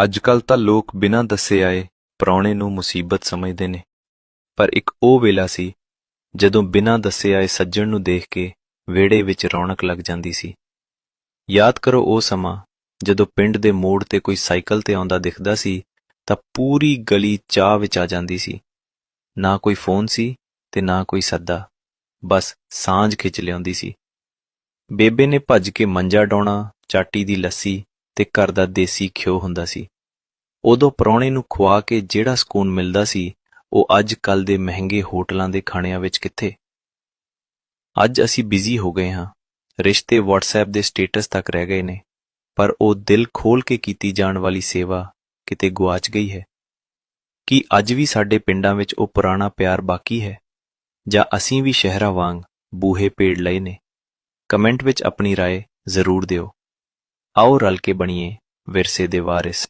ਅੱਜ ਕੱਲ੍ਹ ਤਾਂ ਲੋਕ ਬਿਨਾਂ ਦੱਸੇ ਆਏ ਪ੍ਰਾਹੁਣੇ ਨੂੰ ਮੁਸੀਬਤ ਸਮਝਦੇ ਨੇ, ਪਰ ਇੱਕ ਉਹ ਵੇਲਾ ਸੀ ਜਦੋਂ ਬਿਨਾਂ ਦੱਸੇ ਆਏ ਸੱਜਣ ਨੂੰ ਦੇਖ ਕੇ ਵਿਹੜੇ ਵਿੱਚ ਰੌਣਕ ਲੱਗ ਜਾਂਦੀ ਸੀ। ਯਾਦ ਕਰੋ ਉਹ ਸਮਾਂ ਜਦੋਂ ਪਿੰਡ ਦੇ ਮੋੜ ਤੇ ਕੋਈ ਸਾਈਕਲ ਤੇ ਆਉਂਦਾ ਦਿਖਦਾ ਸੀ ਤਾਂ ਪੂਰੀ ਗਲੀ ਚਾਅ ਵਿੱਚ ਆ ਜਾਂਦੀ ਸੀ। ਨਾ ਕੋਈ ਫੋਨ ਸੀ ਤੇ ਨਾ ਕੋਈ ਸੱਦਾ, ਬਸ ਸਾਂਝ ਖਿੱਚ ਲਿਆਉਂਦੀ ਸੀ। ਬੇਬੇ ਨੇ ਭੱਜ ਕੇ ਮੰਜਾ ਡਾਉਣਾ, ਚਾਟੀ ਦੀ ਲੱਸੀ ਤੇ ਘਰ ਦਾ ਦੇਸੀ ਘਿਓ ਹੁੰਦਾ ਸੀ। ਉਦੋਂ ਪ੍ਰਾਹੁਣੇ ਨੂੰ ਖੁਆ ਕੇ ਜਿਹੜਾ ਸਕੂਨ ਮਿਲਦਾ ਸੀ, ਉਹ ਅੱਜ ਕੱਲ੍ਹ ਦੇ ਮਹਿੰਗੇ ਹੋਟਲਾਂ ਦੇ ਖਾਣਿਆਂ ਵਿੱਚ ਕਿੱਥੇ। ਅੱਜ ਅਸੀਂ ਬਿਜ਼ੀ ਹੋ ਗਏ ਹਾਂ, ਰਿਸ਼ਤੇ WhatsApp ਦੇ ਸਟੇਟਸ ਤੱਕ ਰਹਿ ਗਏ ਨੇ, ਪਰ ਉਹ ਦਿਲ ਖੋਲ੍ਹ ਕੇ ਕੀਤੀ ਜਾਣ ਵਾਲੀ ਸੇਵਾ ਕਿਤੇ ਗੁਆਚ ਗਈ ਹੈ। ਕੀ ਅੱਜ ਵੀ ਸਾਡੇ ਪਿੰਡਾਂ ਵਿੱਚ ਉਹ ਪੁਰਾਣਾ ਪਿਆਰ ਬਾਕੀ ਹੈ, ਜਾਂ ਅਸੀਂ ਵੀ ਸ਼ਹਿਰਾਂ ਵਾਂਗ ਬੂਹੇ ਪੇੜ ਲਏ ਨੇ? ਕਮੈਂਟ ਵਿੱਚ ਆਪਣੀ ਰਾਏ ਜ਼ਰੂਰ ਦਿਓ। ਆਓ ਰਲ ਕੇ ਬਣੀਏ ਵਿਰਸੇ ਦੇ ਵਾਰਿਸ।